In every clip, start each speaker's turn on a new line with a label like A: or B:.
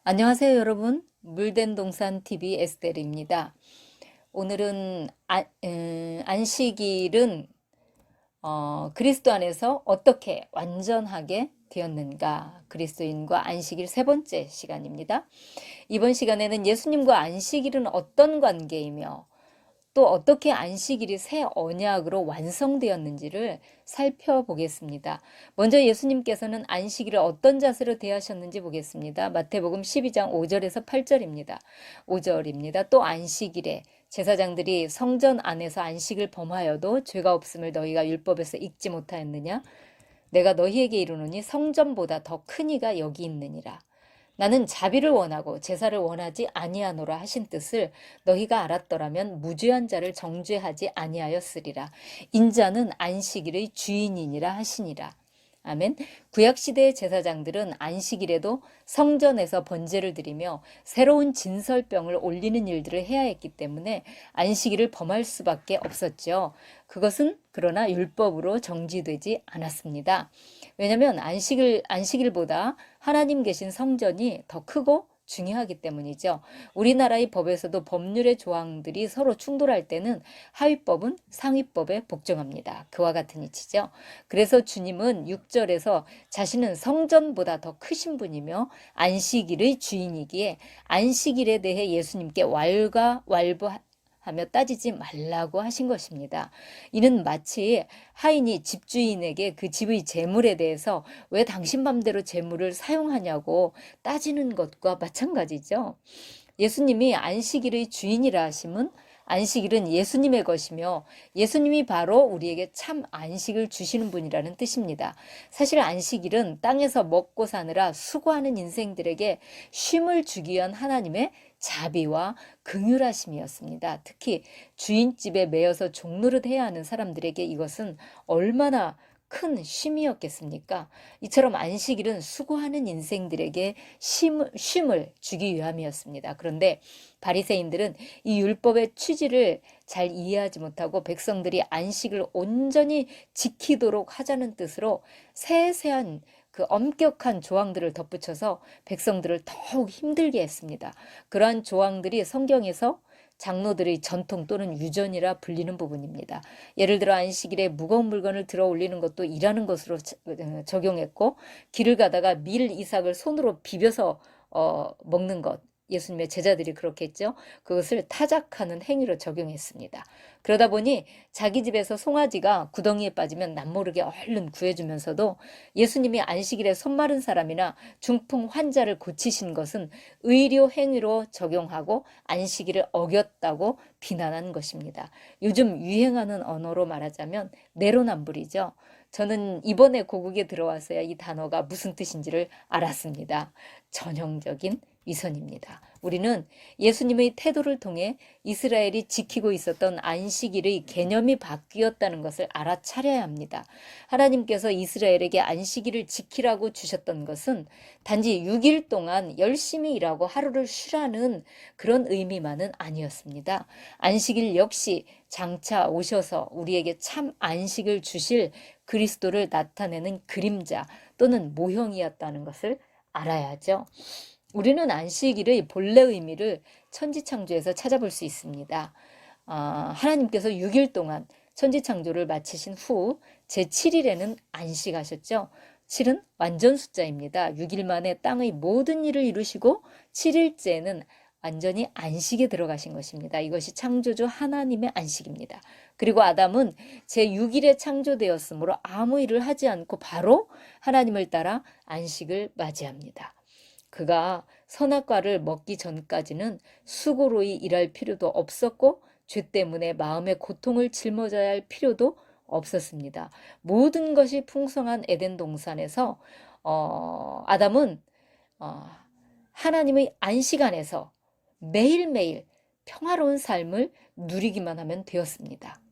A: 안녕하세요, 여러분. 물된 동산 TV 에스텔입니다. 오늘은 안식일은 그리스도 안에서 어떻게 완전하게 되었는가, 그리스도인과 안식일 세 번째 시간입니다. 이번 시간에는 예수님과 안식일은 어떤 관계이며 또 어떻게 안식일이 새 언약으로 완성되었는지를 살펴보겠습니다. 먼저 예수님께서는 안식일을 어떤 자세로 대하셨는지 보겠습니다. 마태복음 12장 5절에서 8절입니다. 5절입니다. 또 안식일에 제사장들이 성전 안에서 안식을 범하여도 죄가 없음을 너희가 율법에서 읽지 못하였느냐? 내가 너희에게 이르노니 성전보다 더 큰 이가 여기 있느니라. 나는 자비를 원하고 제사를 원하지 아니하노라 하신 뜻을 너희가 알았더라면 무죄한 자를 정죄하지 아니하였으리라. 인자는 안식일의 주인이니라 하시니라. 아멘. 구약시대의 제사장들은 안식일에도 성전에서 번제를 드리며 새로운 진설병을 올리는 일들을 해야 했기 때문에 안식일을 범할 수밖에 없었죠. 그것은 그러나 율법으로 정지되지 않았습니다. 왜냐하면 안식일보다 하나님 계신 성전이 더 크고 중요하기 때문이죠. 우리나라의 법에서도 법률의 조항들이 서로 충돌할 때는 하위법은 상위법에 복종합니다. 그와 같은 이치죠. 그래서 주님은 6절에서 자신은 성전보다 더 크신 분이며 안식일의 주인이기에 안식일에 대해 예수님께 왈가왈부하며 따지지 말라고 하신 것입니다. 이는 마치 하인이 집주인에게 그 집의 재물에 대해서 왜 당신 맘대로 재물을 사용하냐고 따지는 것과 마찬가지죠. 예수님이 안식일의 주인이라 하심은 안식일은 예수님의 것이며 예수님이 바로 우리에게 참 안식을 주시는 분이라는 뜻입니다. 사실 안식일은 땅에서 먹고 사느라 수고하는 인생들에게 쉼을 주기 위한 하나님의 자비와 긍휼하심이었습니다. 특히 주인집에 매여서 종노릇해야 하는 사람들에게 이것은 얼마나 큰 쉼이었겠습니까? 이처럼 안식일은 수고하는 인생들에게 쉼을 주기 위함이었습니다. 그런데 바리새인들은 이 율법의 취지를 잘 이해하지 못하고 백성들이 안식을 온전히 지키도록 하자는 뜻으로 세세한 그 엄격한 조항들을 덧붙여서 백성들을 더욱 힘들게 했습니다. 그러한 조항들이 성경에서 장로들의 전통 또는 유전이라 불리는 부분입니다. 예를 들어 안식일에 무거운 물건을 들어 올리는 것도 일하는 것으로 적용했고, 길을 가다가 밀 이삭을 손으로 비벼서 먹는 것, 예수님의 제자들이 그렇게 했죠. 그것을 타작하는 행위로 적용했습니다. 그러다 보니 자기 집에서 송아지가 구덩이에 빠지면 남모르게 얼른 구해주면서도 예수님이 안식일에 손 마른 사람이나 중풍 환자를 고치신 것은 의료 행위로 적용하고 안식일을 어겼다고 비난한 것입니다. 요즘 유행하는 언어로 말하자면 내로남불이죠. 저는 이번에 고국에 들어와서야 이 단어가 무슨 뜻인지를 알았습니다. 전형적인 위선입니다. 우리는 예수님의 태도를 통해 이스라엘이 지키고 있었던 안식일의 개념이 바뀌었다는 것을 알아차려야 합니다. 하나님께서 이스라엘에게 안식일을 지키라고 주셨던 것은 단지 6일 동안 열심히 일하고 하루를 쉬라는 그런 의미만은 아니었습니다. 안식일 역시 장차 오셔서 우리에게 참 안식을 주실 그리스도를 나타내는 그림자 또는 모형이었다는 것을 알아야죠. 우리는 안식일의 본래 의미를 천지창조에서 찾아볼 수 있습니다. 하나님께서 6일 동안 천지창조를 마치신 후 제7일에는 안식하셨죠. 7은 완전 숫자입니다. 6일 만에 땅의 모든 일을 이루시고 7일째는 완전히 안식에 들어가신 것입니다. 이것이 창조주 하나님의 안식입니다. 그리고 아담은 제6일에 창조되었으므로 아무 일을 하지 않고 바로 하나님을 따라 안식을 맞이합니다. 그가 선악과를 먹기 전까지는 수고로이 일할 필요도 없었고 죄 때문에 마음의 고통을 짊어져야 할 필요도 없었습니다. 모든 것이 풍성한 에덴 동산에서 아담은 하나님의 안식 안에서 매일매일 평화로운 삶을 누리기만 하면 되었습니다.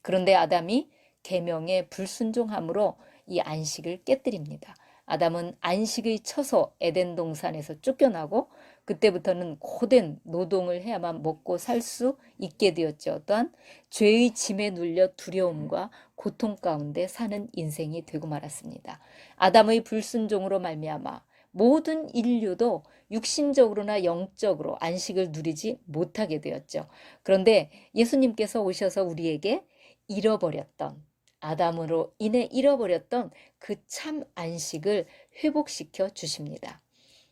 A: 그런데 아담이 계명에 불순종함으로 이 안식을 깨뜨립니다. 아담은 안식의 처소 에덴 동산에서 쫓겨나고 그때부터는 고된 노동을 해야만 먹고 살 수 있게 되었죠. 또한 죄의 짐에 눌려 두려움과 고통 가운데 사는 인생이 되고 말았습니다. 아담의 불순종으로 말미암아 모든 인류도 육신적으로나 영적으로 안식을 누리지 못하게 되었죠. 그런데 예수님께서 오셔서 우리에게 잃어버렸던, 아담으로 인해 잃어버렸던 그 참 안식을 회복시켜 주십니다.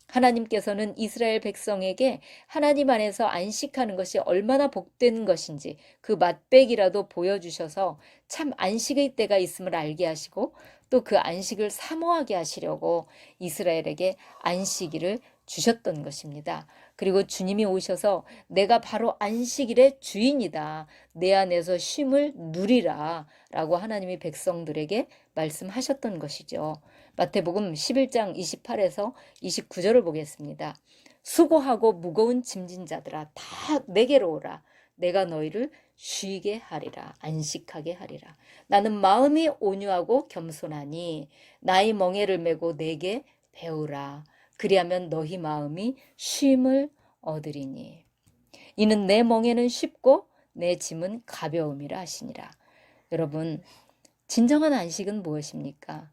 A: 하나님께서는 이스라엘 백성에게 하나님 안에서 안식하는 것이 얼마나 복된 것인지 그 맛배기라도 보여주셔서 참 안식의 때가 있음을 알게 하시고 또 그 안식을 사모하게 하시려고 이스라엘에게 안식일을 주셨던 것입니다. 그리고 주님이 오셔서 내가 바로 안식일의 주인이다. 내 안에서 쉼을 누리라 라고 하나님이 백성들에게 말씀하셨던 것이죠. 마태복음 11장 28에서 29절을 보겠습니다. 수고하고 무거운 짐진 자들아 다 내게로 오라. 내가 너희를 쉬게 하리라. 안식하게 하리라. 나는 마음이 온유하고 겸손하니 나의 멍에를 메고 내게 배우라. 그리하면 너희 마음이 쉼을 얻으리니. 이는 내 멍에는 쉽고 내 짐은 가벼움이라 하시니라. 여러분, 진정한 안식은 무엇입니까?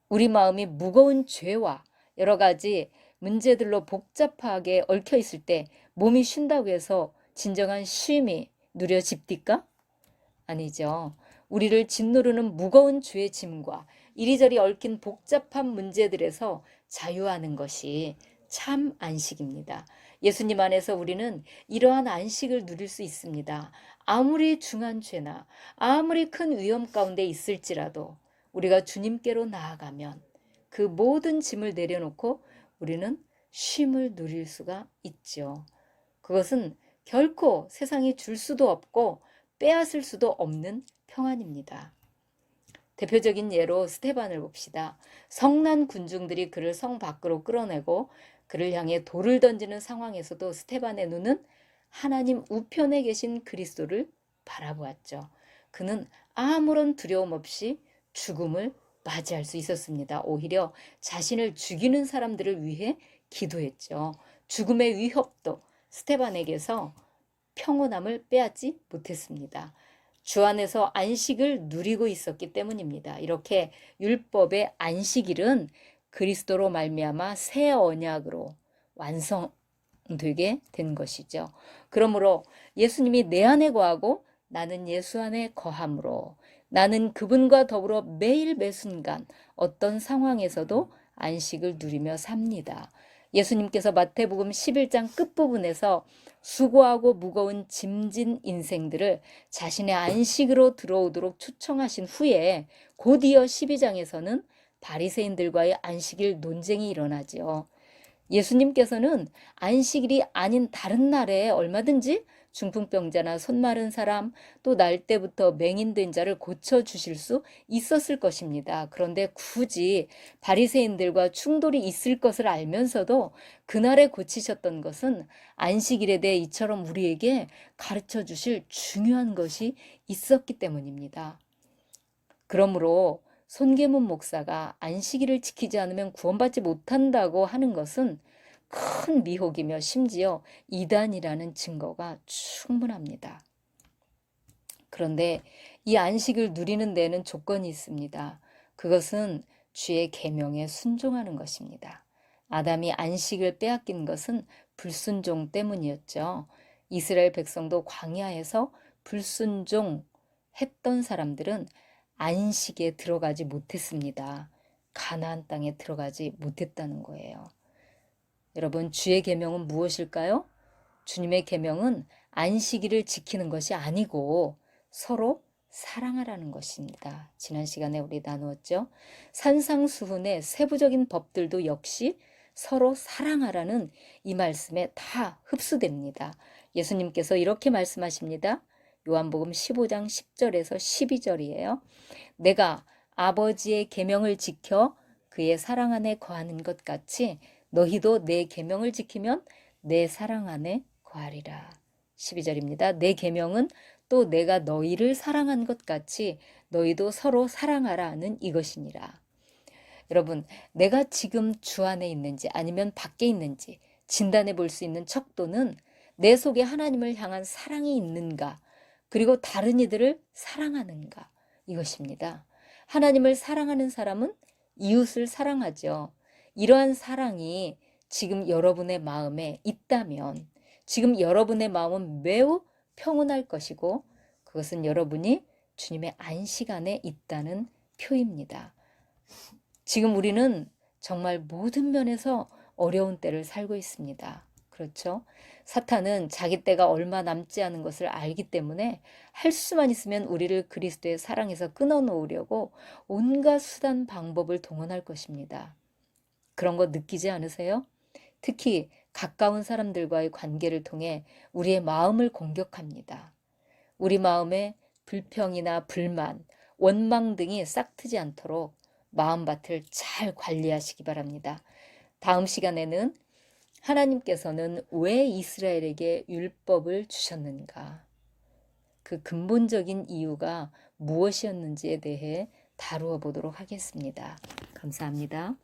A: 우리 마음이 무거운 죄와 여러 가지 문제들로 복잡하게 얽혀 있을 때 몸이 쉰다고 해서 진정한 쉼이 누려집니까? 아니죠. 우리를 짓누르는 무거운 죄의 짐과 이리저리 얽힌 복잡한 문제들에서 자유하는 것이 참 안식입니다. 예수님 안에서 우리는 이러한 안식을 누릴 수 있습니다. 아무리 중한 죄나 아무리 큰 위험 가운데 있을지라도 우리가 주님께로 나아가면 그 모든 짐을 내려놓고 우리는 쉼을 누릴 수가 있죠. 그것은 결코 세상이 줄 수도 없고 빼앗을 수도 없는 평안입니다. 대표적인 예로 스데반을 봅시다. 성난 군중들이 그를 성 밖으로 끌어내고 그를 향해 돌을 던지는 상황에서도 스데반의 눈은 하나님 우편에 계신 그리스도를 바라보았죠. 그는 아무런 두려움 없이 죽음을 맞이할 수 있었습니다. 오히려 자신을 죽이는 사람들을 위해 기도했죠. 죽음의 위협도 스데반에게서 평온함을 빼앗지 못했습니다. 주 안에서 안식을 누리고 있었기 때문입니다. 이렇게 율법의 안식일은 그리스도로 말미암아 새 언약으로 완성되게 된 것이죠. 그러므로 예수님이 내 안에 거하고 나는 예수 안에 거함으로 나는 그분과 더불어 매일 매순간 어떤 상황에서도 안식을 누리며 삽니다. 예수님께서 마태복음 11장 끝부분에서 수고하고 무거운 짐진 인생들을 자신의 안식으로 들어오도록 초청하신 후에 곧이어 12장에서는 바리새인들과의 안식일 논쟁이 일어나지요. 예수님께서는 안식일이 아닌 다른 날에 얼마든지 중풍병자나 손 마른 사람, 또 날 때부터 맹인된 자를 고쳐주실 수 있었을 것입니다. 그런데 굳이 바리새인들과 충돌이 있을 것을 알면서도 그날에 고치셨던 것은 안식일에 대해 이처럼 우리에게 가르쳐 주실 중요한 것이 있었기 때문입니다. 그러므로 손계문 목사가 안식일을 지키지 않으면 구원받지 못한다고 하는 것은 큰 미혹이며 심지어 이단이라는 증거가 충분합니다. 그런데 이 안식을 누리는 데는 조건이 있습니다. 그것은 주의 계명에 순종하는 것입니다. 아담이 안식을 빼앗긴 것은 불순종 때문이었죠. 이스라엘 백성도 광야에서 불순종했던 사람들은 안식에 들어가지 못했습니다. 가나안 땅에 들어가지 못했다는 거예요. 여러분, 주의 계명은 무엇일까요? 주님의 계명은 안식일을 지키는 것이 아니고 서로 사랑하라는 것입니다. 지난 시간에 우리 나누었죠. 산상수훈의 세부적인 법들도 역시 서로 사랑하라는 이 말씀에 다 흡수됩니다. 예수님께서 이렇게 말씀하십니다. 요한복음 15장 10절에서 12절이에요. 내가 아버지의 계명을 지켜 그의 사랑 안에 거하는 것 같이 너희도 내 계명을 지키면 내 사랑 안에 거하리라. 12절입니다. 내 계명은 또 내가 너희를 사랑한 것 같이 너희도 서로 사랑하라는 이것이니라. 여러분, 내가 지금 주 안에 있는지 아니면 밖에 있는지 진단해 볼 수 있는 척도는 내 속에 하나님을 향한 사랑이 있는가, 그리고 다른 이들을 사랑하는가, 이것입니다. 하나님을 사랑하는 사람은 이웃을 사랑하죠. 이러한 사랑이 지금 여러분의 마음에 있다면 지금 여러분의 마음은 매우 평온할 것이고 그것은 여러분이 주님의 안식 안에 있다는 표입니다. 지금 우리는 정말 모든 면에서 어려운 때를 살고 있습니다. 그렇죠? 사탄은 자기 때가 얼마 남지 않은 것을 알기 때문에 할 수만 있으면 우리를 그리스도의 사랑에서 끊어놓으려고 온갖 수단 방법을 동원할 것입니다. 그런 거 느끼지 않으세요? 특히 가까운 사람들과의 관계를 통해 우리의 마음을 공격합니다. 우리 마음에 불평이나 불만, 원망 등이 싹트지 않도록 마음밭을 잘 관리하시기 바랍니다. 다음 시간에는 하나님께서는 왜 이스라엘에게 율법을 주셨는가? 그 근본적인 이유가 무엇이었는지에 대해 다루어 보도록 하겠습니다. 감사합니다.